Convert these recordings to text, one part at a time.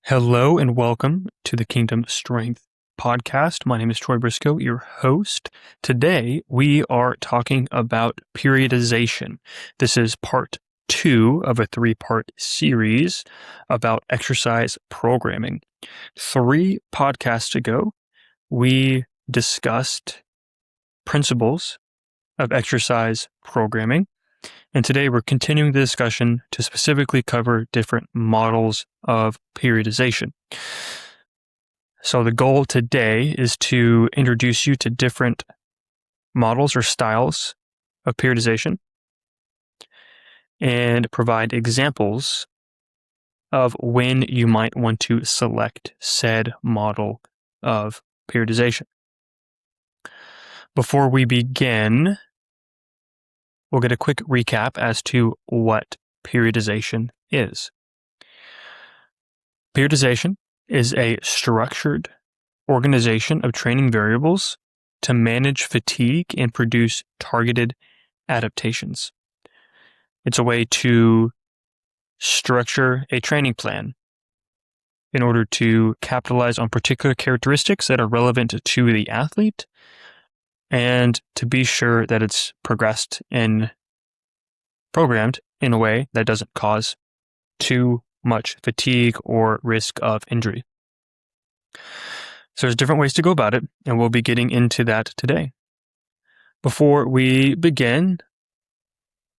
Hello and welcome to the Kingdom Strength podcast. My name is Troy Briscoe, your host. Today we are talking about periodization. This is part 2 of a 3-part series about exercise programming. 3 podcasts ago, we discussed principles of exercise programming. And today we're continuing the discussion to specifically cover different models of periodization. So the goal today is to introduce you to different models or styles of periodization and provide examples of when you might want to select said model of periodization. Before we begin, we'll get a quick recap as to what periodization is. Periodization is a structured organization of training variables to manage fatigue and produce targeted adaptations. It's a way to structure a training plan in order to capitalize on particular characteristics that are relevant to the athlete and to be sure that it's progressed and programmed in a way that doesn't cause too much fatigue or risk of injury. So there's different ways to go about it, and we'll be getting into that today. Before we begin,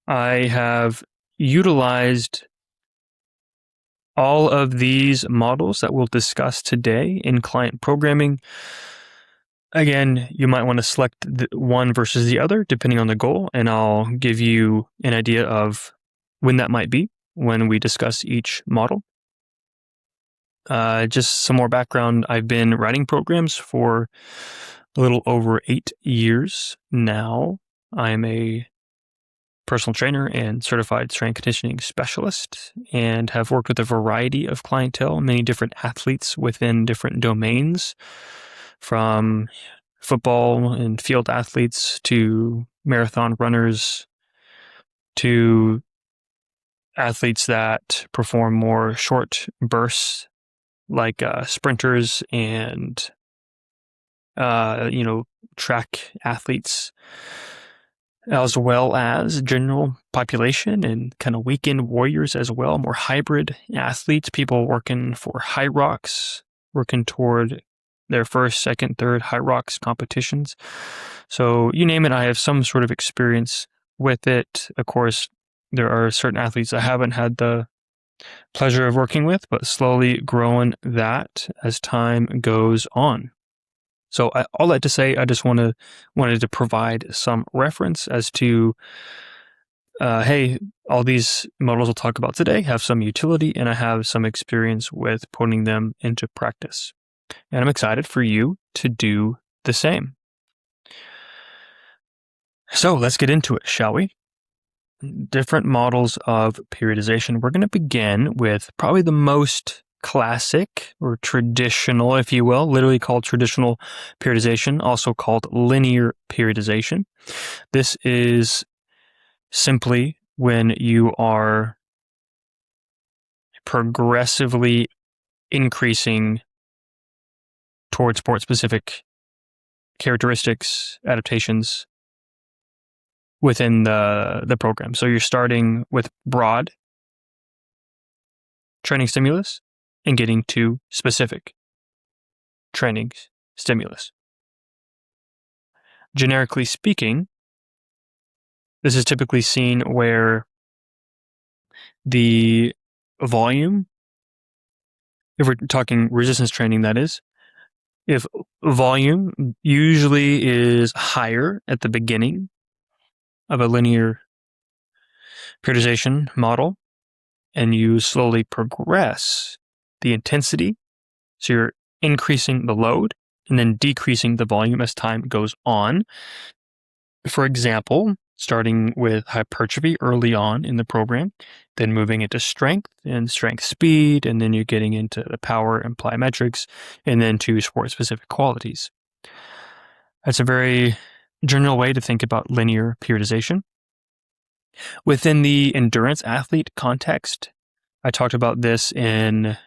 I have utilized all of these models that we'll discuss today in client programming. Again, you might want to select one versus the other depending on the goal, and I'll give you an idea of when that might be when we discuss each model. Just some more background. I've been writing programs for a little over 8 years now. I'm a personal trainer and certified strength conditioning specialist and have worked with a variety of clientele, many different athletes within different domains, from football and field athletes to marathon runners to athletes that perform more short bursts like sprinters and track athletes, as well as general population and kind of weekend warriors as well, more hybrid athletes, people working for high rocks, working toward their first, second, third high rocks competitions. So you name it, I have some sort of experience with it. Of course, there are certain athletes I haven't had the pleasure of working with, but slowly growing that as time goes on. So all that to say, I just wanted to provide some reference as to, hey, all these models we'll talk about today have some utility, and I have some experience with putting them into practice. And I'm excited for you to do the same. So let's get into it, shall we? Different models of periodization. We're going to begin with probably the most classic or traditional, if you will, literally called traditional periodization, also called linear periodization. This is simply when you are progressively increasing towards sport-specific characteristics, adaptations within the program. So you're starting with broad training stimulus and getting to specific training stimulus. Generically speaking, this is typically seen where the volume, if we're talking resistance training, that is, if volume usually is higher at the beginning of a linear periodization model, and you slowly progress the intensity, so you're increasing the load and then decreasing the volume as time goes on. For example, starting with hypertrophy early on in the program, then moving into strength and strength speed, and then you're getting into the power and plyometrics, and then to sport-specific qualities. That's a very general way to think about linear periodization. Within the endurance athlete context, I talked about this in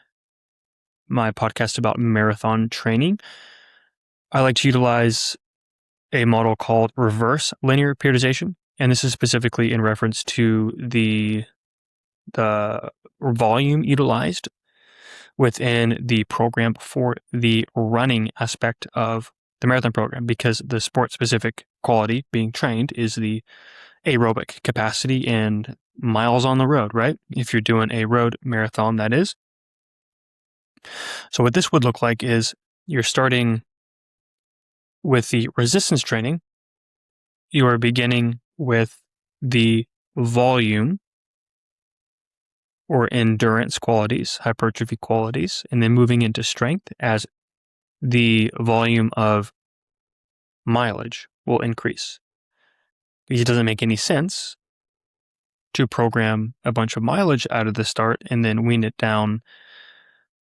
my podcast about marathon training, I like to utilize a model called reverse linear periodization. And this is specifically in reference to the volume utilized within the program for the running aspect of the marathon program, because the sport specific quality being trained is the aerobic capacity and miles on the road, right? If you're doing a road marathon, that is. So what this would look like is you're starting with the resistance training. You are beginning with the volume or endurance qualities, hypertrophy qualities, and then moving into strength as the volume of mileage will increase. Because it doesn't make any sense to program a bunch of mileage out of the start and then wean it down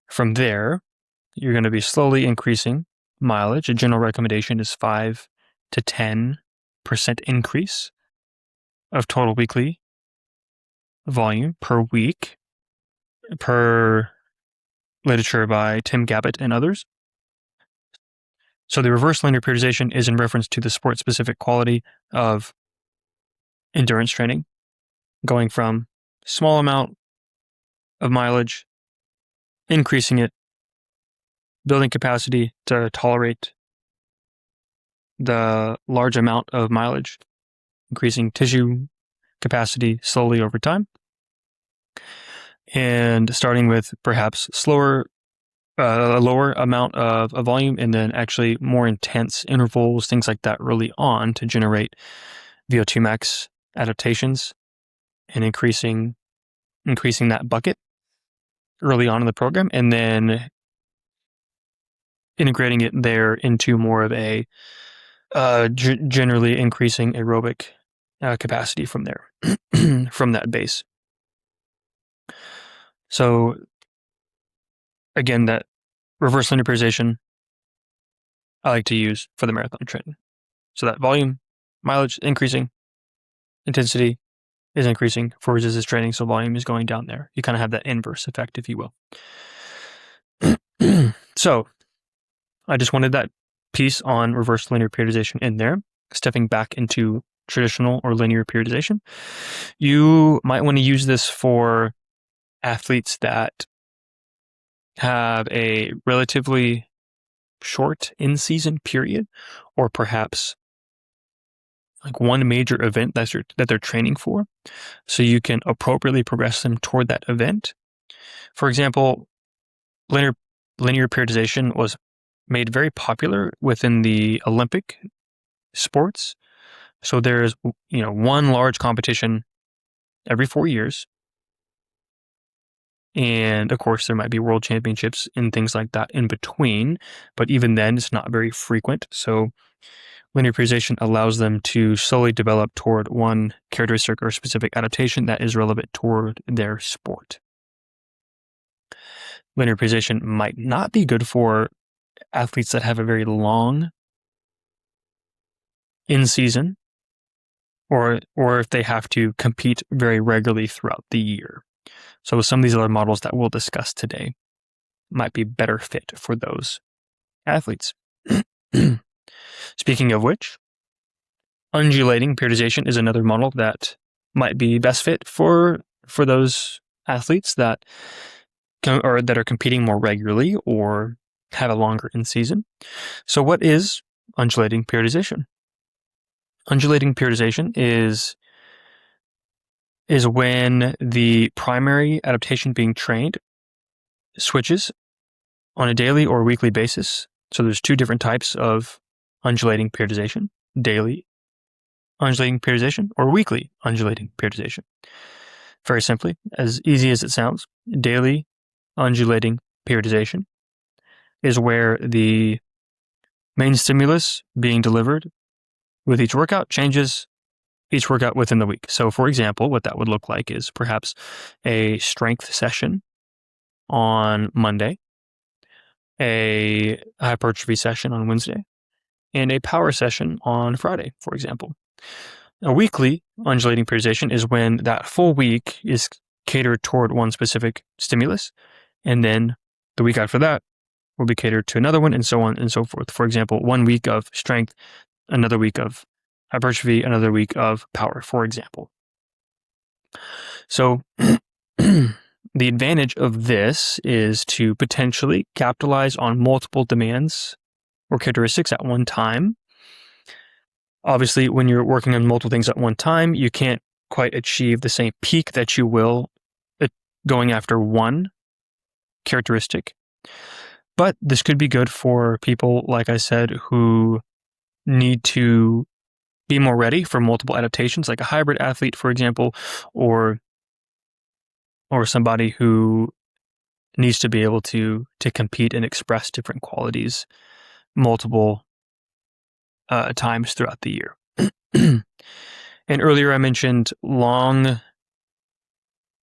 from there. You're going to be slowly increasing mileage. A general recommendation is 5 to 10% increase of total weekly volume per week, per literature by Tim Gabbett and others. So the reverse linear periodization is in reference to the sport-specific quality of endurance training, going from small amount of mileage, increasing it, building capacity to tolerate the large amount of mileage, increasing tissue capacity slowly over time, and starting with perhaps a lower amount of volume, and then actually more intense intervals, things like that early on to generate VO2 max adaptations and increasing that bucket early on in the program, and then integrating it there into more of a generally increasing aerobic capacity from there, from that base. So again, that reverse linear periodization I like to use for the marathon training. So that volume, mileage increasing, intensity is increasing for resistance training, so volume is going down there. You kind of have that inverse effect, if you will. So I just wanted that piece on reverse linear periodization in there. Stepping back into traditional or linear periodization, you might want to use this for athletes that have a relatively short in-season period, or perhaps like one major event that they're training for, so you can appropriately progress them toward that event. For example, linear periodization was made very popular within the Olympic sports. So there's one large competition every 4 years. And of course, there might be world championships and things like that in between, but even then, it's not very frequent. So linear periodization allows them to slowly develop toward one characteristic or specific adaptation that is relevant toward their sport. Linear periodization might not be good for athletes that have a very long in-season, or if they have to compete very regularly throughout the year. So some of these other models that we'll discuss today might be better fit for those athletes. Speaking of which, undulating periodization is another model that might be best fit for those athletes that are competing more regularly or have a longer in-season. So what is undulating periodization? Undulating periodization is when the primary adaptation being trained switches on a daily or weekly basis. So there's two different types of undulating periodization: daily undulating periodization or weekly undulating periodization. Very simply, as easy as it sounds, daily undulating periodization is where the main stimulus being delivered with each workout changes each workout within the week. So for example, what that would look like is perhaps a strength session on Monday, a hypertrophy session on Wednesday, and a power session on Friday, for example. A weekly undulating periodization is when that full week is catered toward one specific stimulus, and then The week after that will be catered to another one, and so on and so forth. For example, 1 week of strength, another week of hypertrophy, another week of power, for example. So the advantage of this is to potentially capitalize on multiple demands or characteristics at one time. Obviously, when you're working on multiple things at one time, you can't quite achieve the same peak that you will going after one characteristic. But this could be good for people, like I said, who need to be more ready for multiple adaptations, like a hybrid athlete, for example, or somebody who needs to be able to compete and express different qualities multiple times throughout the year. And earlier I mentioned long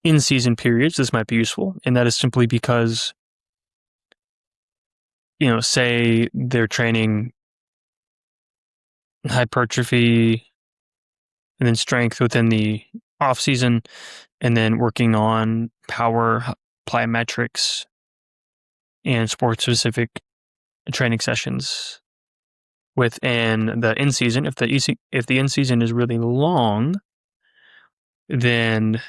in-season periods. This might be useful, and that is simply because, say they're training hypertrophy and then strength within the off season, and then working on power, plyometrics, and sport-specific training sessions within the in season. If the in season is really long, then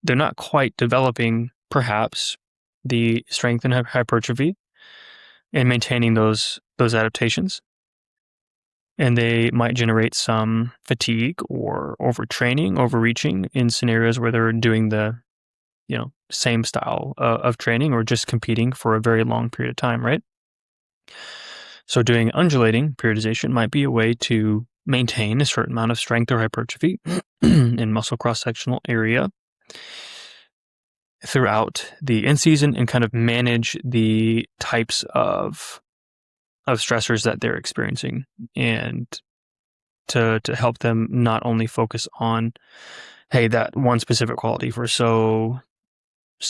they're not quite developing, perhaps, the strength and hypertrophy and maintaining those adaptations. And they might generate some fatigue or overtraining, overreaching in scenarios where they're doing the, same style of training or just competing for a very long period of time, right? So doing undulating periodization might be a way to maintain a certain amount of strength or hypertrophy in muscle cross-sectional area throughout the in-season and kind of manage the types of stressors that they're experiencing, and to help them not only focus on, hey, that one specific quality for so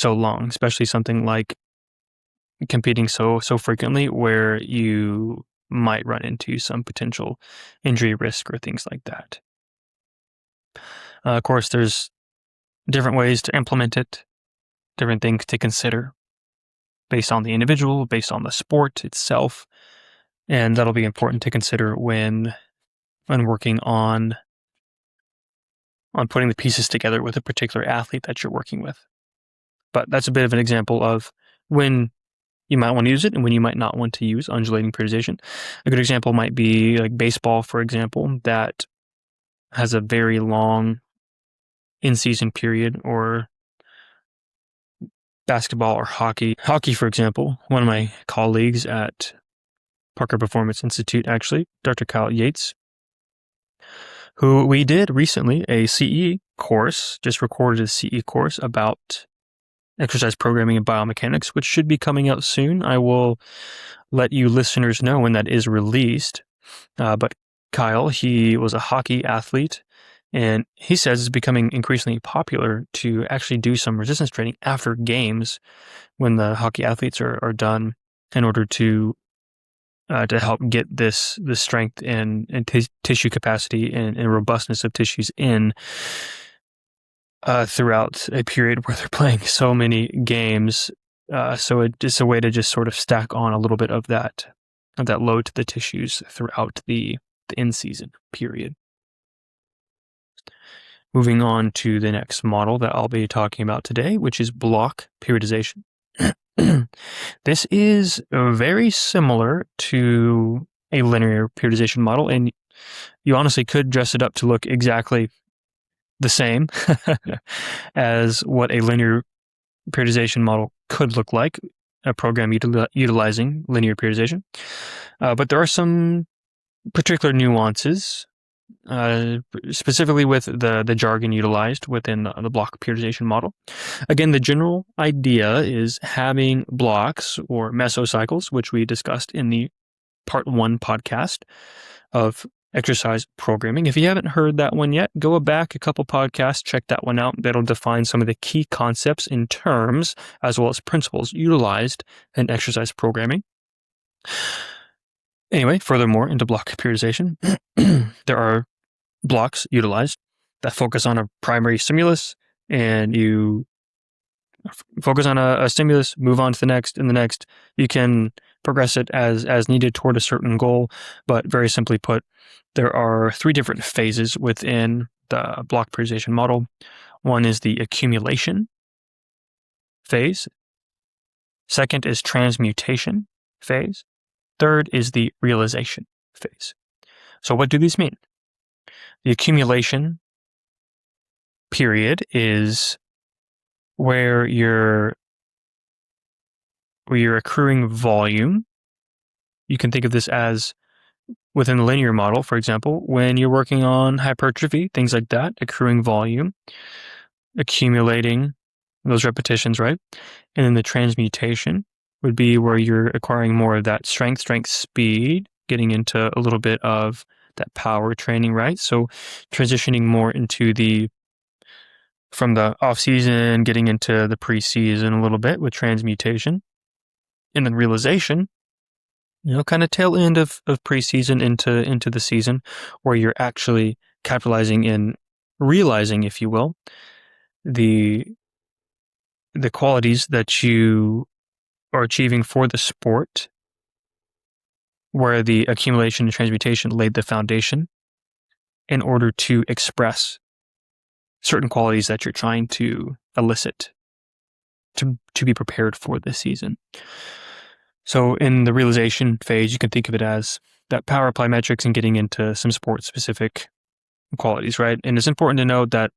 long, especially something like competing so frequently where you might run into some potential injury risk or things like that. Of course, there's different ways to implement it, different things to consider based on the individual, based on the sport itself, and that'll be important to consider when working on putting the pieces together with a particular athlete that you're working with. But that's a bit of an example of when you might want to use it and when you might not want to use undulating periodization. A good example might be like baseball, for example, that has a very long in-season period, or basketball or hockey. Hockey, for example, one of my colleagues at Parker Performance Institute, actually, Dr. Kyle Yates, who we did recently a CE course, just recorded a CE course about exercise programming and biomechanics, which should be coming out soon. I will let you listeners know when that is released. But Kyle, he was a hockey athlete, and he says it's becoming increasingly popular to actually do some resistance training after games when the hockey athletes are done, in order to help get this strength and tissue capacity and robustness of tissues in throughout a period where they're playing so many games. So it's a way to just sort of stack on a little bit of that load to the tissues throughout the in-season period. Moving on to the next model that I'll be talking about today, which is block periodization. This is very similar to a linear periodization model, and you honestly could dress it up to look exactly the same as what a linear periodization model could look like, a program utilizing linear periodization. But there are some particular nuances, specifically with the jargon utilized within the block periodization model. Again, the general idea is having blocks or mesocycles, which we discussed in the Part 1 podcast of exercise programming. If you haven't heard that one yet, go back a couple podcasts, check that one out. That'll define some of the key concepts and terms, as well as principles utilized in exercise programming. Anyway, furthermore, into block periodization, there are blocks utilized that focus on a primary stimulus, and you Focus on a stimulus, move on to the next and the next. You can progress it as needed toward a certain goal, but very simply put, there are 3 different phases within the block periodization model. One is the accumulation phase. Second is transmutation phase. Third is the realization phase. So what do these mean? The accumulation period is where you're accruing volume. You can think of this as within the linear model, for example, when you're working on hypertrophy, things like that, accruing volume, accumulating those repetitions, right? And then the transmutation would be where you're acquiring more of that strength, speed, getting into a little bit of that power training, right? So transitioning more into from the off season, getting into the preseason a little bit with transmutation. And then realization, kind of tail end of preseason into the season, where you're actually capitalizing in realizing, if you will, the qualities that you are achieving for the sport, where the accumulation and transmutation laid the foundation in order to express certain qualities that you're trying to elicit to be prepared for this season. So in the realization phase, you can think of it as that power plyometrics and getting into some sport-specific qualities, right? And it's important to note that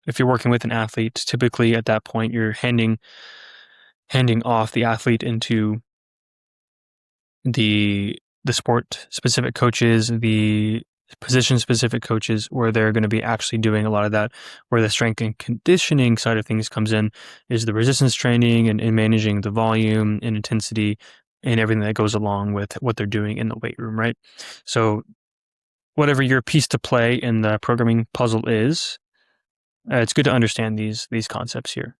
if you're working with an athlete, typically at that point, you're handing off the athlete into the sport-specific coaches, the position-specific coaches, where they're going to be actually doing a lot of that. Where the strength and conditioning side of things comes in is the resistance training and managing the volume and intensity and everything that goes along with what they're doing in the weight room, right? So whatever your piece to play in the programming puzzle is, it's good to understand these concepts here.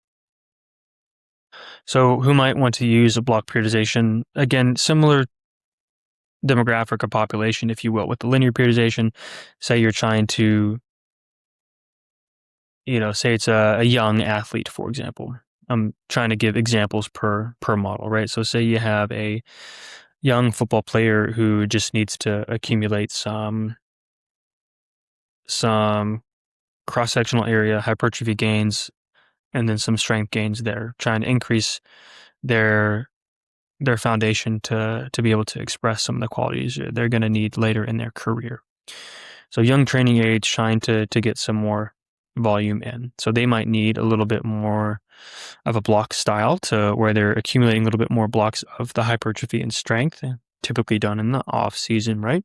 So who might want to use a block periodization? Again, similar demographic or population, if you will, with the linear periodization. Say you're trying to, say it's a young athlete, for example. I'm trying to give examples per model, right? So say you have a young football player who just needs to accumulate some cross-sectional area hypertrophy gains and then some strength gains there, trying to increase their foundation to be able to express some of the qualities they're going to need later in their career. So young training aids trying to get some more volume in. So they might need a little bit more of a block style to where they're accumulating a little bit more blocks of the hypertrophy and strength, typically done in the off season, right?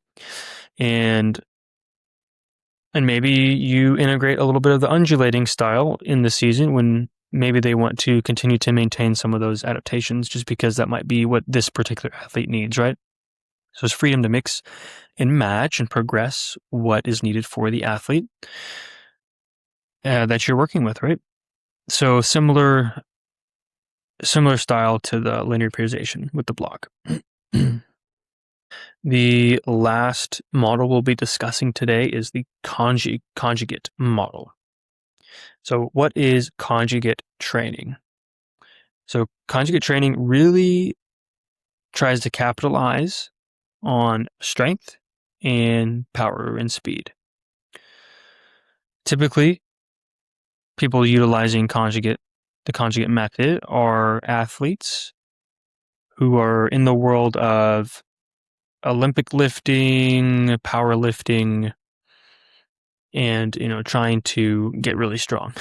And maybe you integrate a little bit of the undulating style in the season when maybe they want to continue to maintain some of those adaptations just because that might be what this particular athlete needs, right? So it's freedom to mix and match and progress what is needed for the athlete that you're working with, right? So similar style to the linear periodization with the block. The last model we'll be discussing today is the conjugate model. So what is conjugate training? So conjugate training really tries to capitalize on strength and power and speed. Typically, people utilizing the conjugate method are athletes who are in the world of Olympic lifting, powerlifting, and trying to get really strong.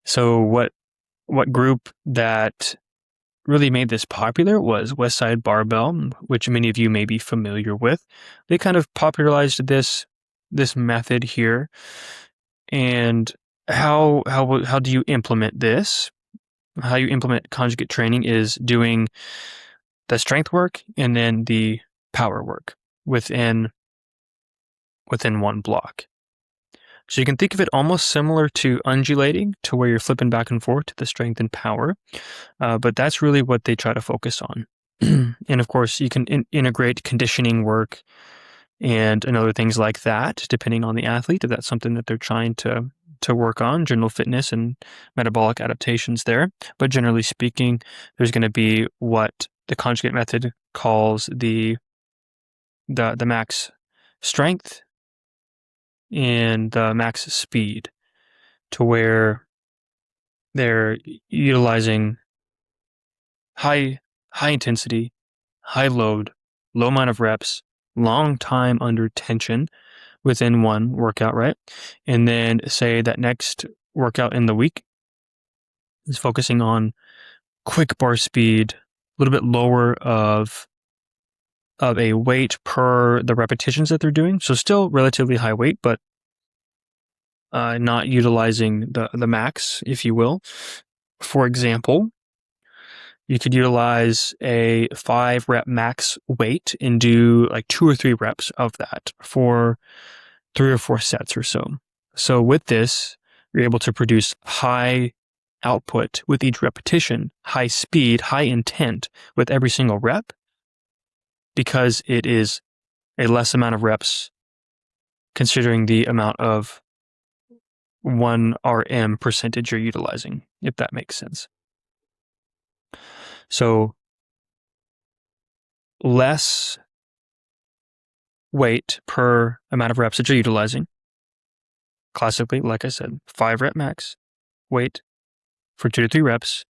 So what group that really made this popular was Westside Barbell, which many of you may be familiar with. They kind of popularized this method here. And how do you implement this? How you implement conjugate training is doing the strength work and then the power work within one block. So you can think of it almost similar to undulating, to where you're flipping back and forth to the strength and power. But that's really what they try to focus on. And of course, you can integrate conditioning work and other things like that, depending on the athlete, if that's something that they're trying to to work on, general fitness and metabolic adaptations there. But generally speaking, there's going to be what the conjugate method calls the max strength and the max speed, to where they're utilizing high intensity, high load, low amount of reps, long time under tension within one workout, right? And then say that next workout in the week is focusing on quick bar speed, a little bit lower of a weight per the repetitions that they're doing. So still relatively high weight, but not utilizing the max, if you will. For example, you could utilize a 5 rep max weight and do like 2 or 3 reps of that for 3 or 4 sets or so. So with this, you're able to produce high output with each repetition, high speed, high intent with every single rep, because it is a less amount of reps considering the amount of 1 RM percentage you're utilizing, if that makes sense. So less weight per amount of reps that you're utilizing. Classically, like I said, 5 rep max weight for 2 to 3 reps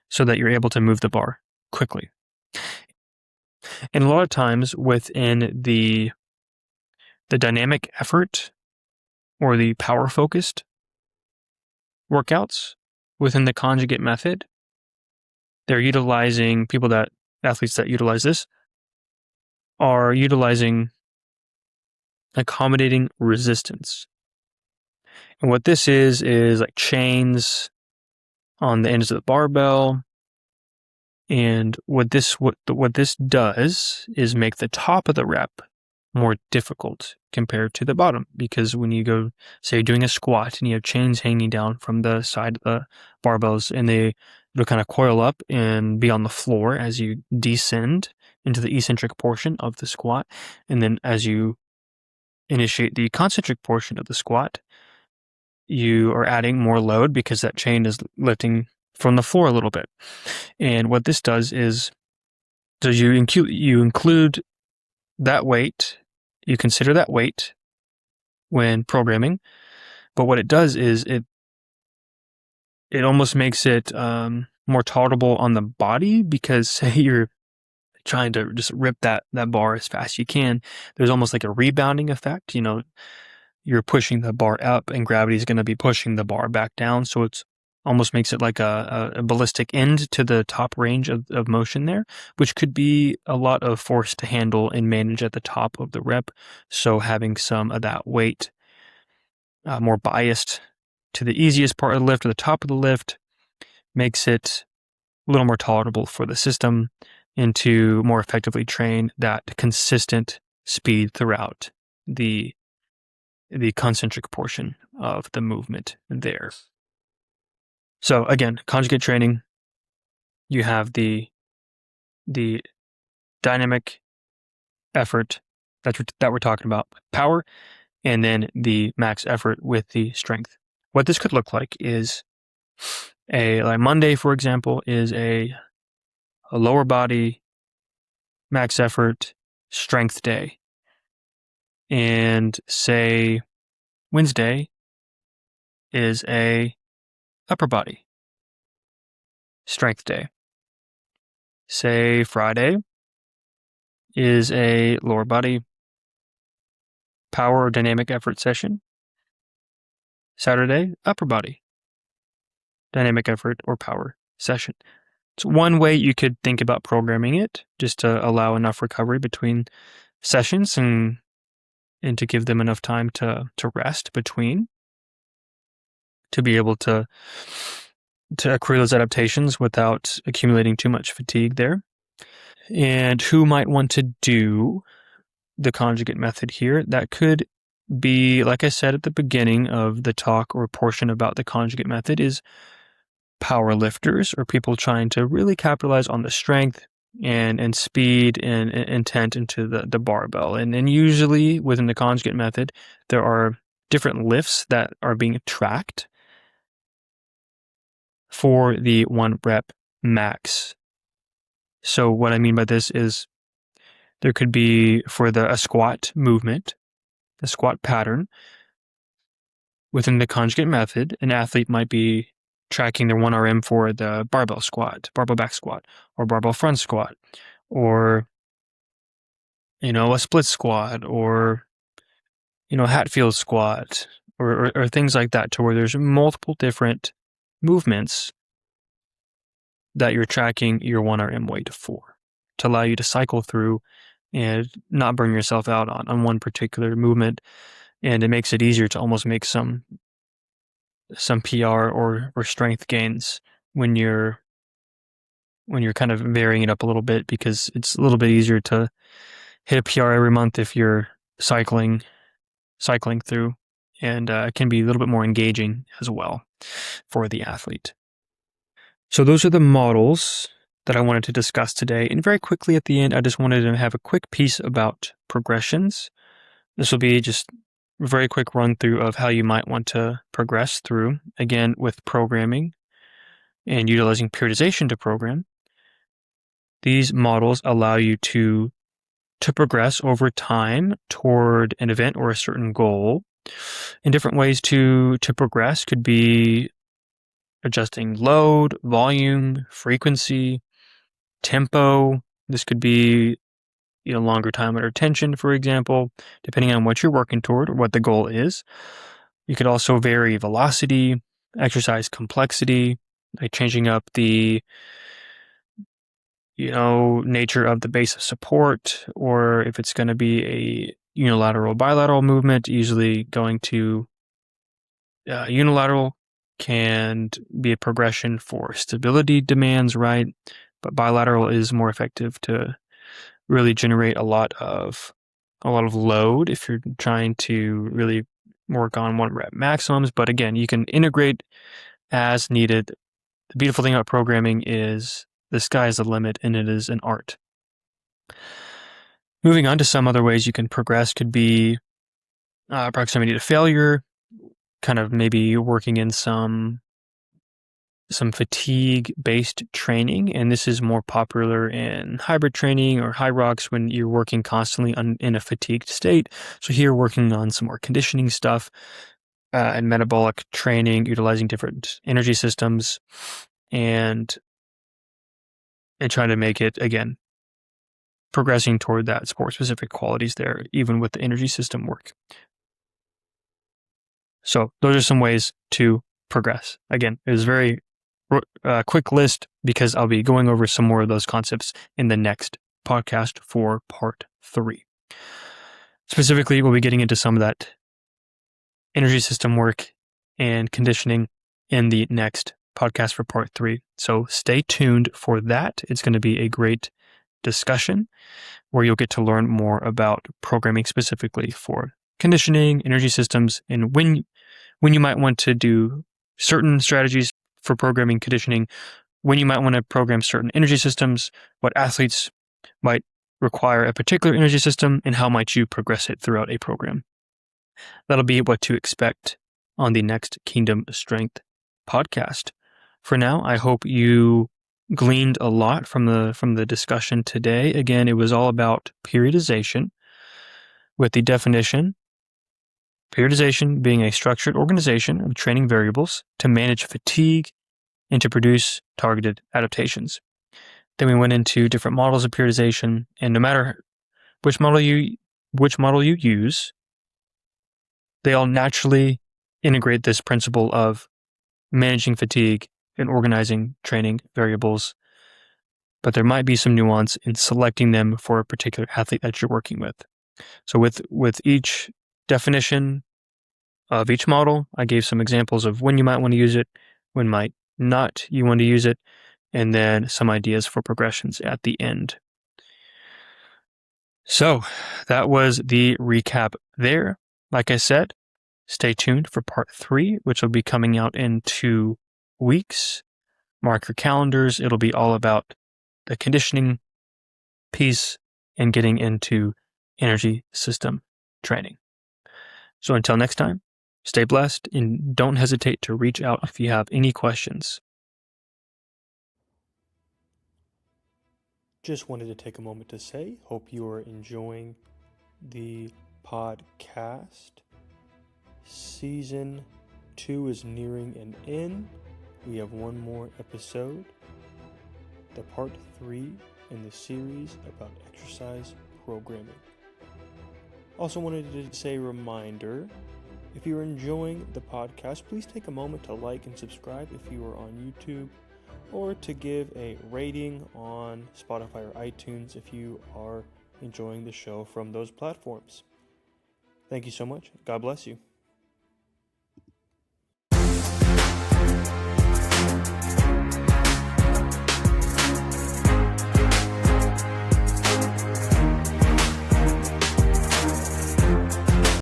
so that you're able to move the bar quickly. And a lot of times within the dynamic effort or the power focused workouts within the conjugate method, they're utilizing athletes that utilize this are utilizing accommodating resistance. And what this is like chains on the ends of the barbell. And what this does is make the top of the rep more difficult compared to the bottom, because when you go, say, doing a squat and you have chains hanging down from the side of the barbells, and they'll kind of coil up and be on the floor as you descend into the eccentric portion of the squat, and then as you initiate the concentric portion of the squat, you are adding more load because that chain is lifting from the floor a little bit. And what this does is, so you include that weight, you consider that weight when programming, but what it does is it almost makes it more tolerable on the body, because say you're trying to just rip that bar as fast as you can, there's almost like a rebounding effect. You're pushing the bar up and gravity is going to be pushing the bar back down, so it's almost makes it like a ballistic end to the top range of motion there, which could be a lot of force to handle and manage at the top of the rep. So having some of that weight more biased to the easiest part of the lift or the top of the lift makes it a little more tolerable for the system, and to more effectively train that consistent speed throughout the concentric portion of the movement there. So again, conjugate training, you have the dynamic effort that we're talking about, power, and then the max effort with the strength. What this could look like is like Monday, for example, is a lower body max effort strength day. And say Wednesday is a upper body strength day. Say Friday is a lower body power or dynamic effort session. Saturday, upper body dynamic effort or power session. It's one way you could think about programming it, just to allow enough recovery between sessions and to give them enough time to rest between, to be able to accrue those adaptations without accumulating too much fatigue there. And who might want to do the conjugate method here? That could be, like I said at the beginning of the talk or portion about the conjugate method, is power lifters or people trying to really capitalize on the strength and speed and intent into the barbell. And usually within the conjugate method, there are different lifts that are being tracked for the 1 rep max. So what I mean by this is there could be for a squat movement, a squat pattern. Within the conjugate method, an athlete might be tracking their 1RM for the barbell squat, barbell back squat, or barbell front squat, or a split squat, or Hatfield squat, or things like that, to where there's multiple different movements that you're tracking your 1RM weight for, to allow you to cycle through and not burn yourself out on one particular movement. And it makes it easier to almost make some PR or strength gains when you're kind of varying it up a little bit, because it's a little bit easier to hit a PR every month if you're cycling through, and it can be a little bit more engaging as well for the athlete. So those are the models that I wanted to discuss today. And very quickly at the end, I just wanted to have a quick piece about progressions. This will be just a very quick run through of how you might want to progress through, again, with programming and utilizing periodization to program. These models allow you to progress over time toward an event or a certain goal. And different ways to progress could be adjusting load, volume, frequency, tempo. This could be longer time under tension, for example, depending on what you're working toward or what the goal is. You could also vary velocity, exercise complexity, like changing up the nature of the base of support, or if it's going to be a unilateral, bilateral movement, usually going to unilateral can be a progression for stability demands, right? But bilateral is more effective to really generate a lot of load if you're trying to really work on 1 rep maximums. But again, you can integrate as needed. The beautiful thing about programming is the sky is the limit, and it is an art. Moving on to some other ways you can progress could be proximity to failure, kind of maybe working in some fatigue-based training, and this is more popular in hybrid training or high rocks when you're working constantly in a fatigued state. So here, working on some more conditioning stuff and metabolic training, utilizing different energy systems, and trying to make it, again, progressing toward that sport-specific qualities there, even with the energy system work. So those are some ways to progress. Again, it was very quick list because I'll be going over some more of those concepts in the next podcast for part 3. Specifically, we'll be getting into some of that energy system work and conditioning in the next podcast for part 3. So stay tuned for that. It's going to be a great discussion where you'll get to learn more about programming specifically for conditioning, energy systems, and when you might want to do certain strategies for programming conditioning, when you might want to program certain energy systems, what athletes might require a particular energy system, and how might you progress it throughout a program. That'll be what to expect on the next Kingdom Strength podcast. For now, I hope you gleaned a lot from the discussion today. Again, it was all about periodization, with the definition: periodization being a structured organization of training variables to manage fatigue and to produce targeted adaptations. Then we went into different models of periodization, and no matter which model you use, they all naturally integrate this principle of managing fatigue and organizing training variables. But there might be some nuance in selecting them for a particular athlete that you're working with. So with each definition of each model, I gave some examples of when you might want to use it, when might not you want to use it, and then some ideas for progressions at the end. So that was the recap there. Like I said, stay tuned for part 3, which will be coming out in 2 weeks. Mark your calendars. It'll be all about the conditioning piece and getting into energy system training. So until next time, Stay blessed and don't hesitate to reach out if you have any questions. Just wanted to take a moment to say, hope you are enjoying the podcast. Season 2 is nearing an end. We have one more episode, the part 3 in the series about exercise programming. Also wanted to say a reminder, if you're enjoying the podcast, please take a moment to like and subscribe if you are on YouTube, or to give a rating on Spotify or iTunes if you are enjoying the show from those platforms. Thank you so much. God bless you.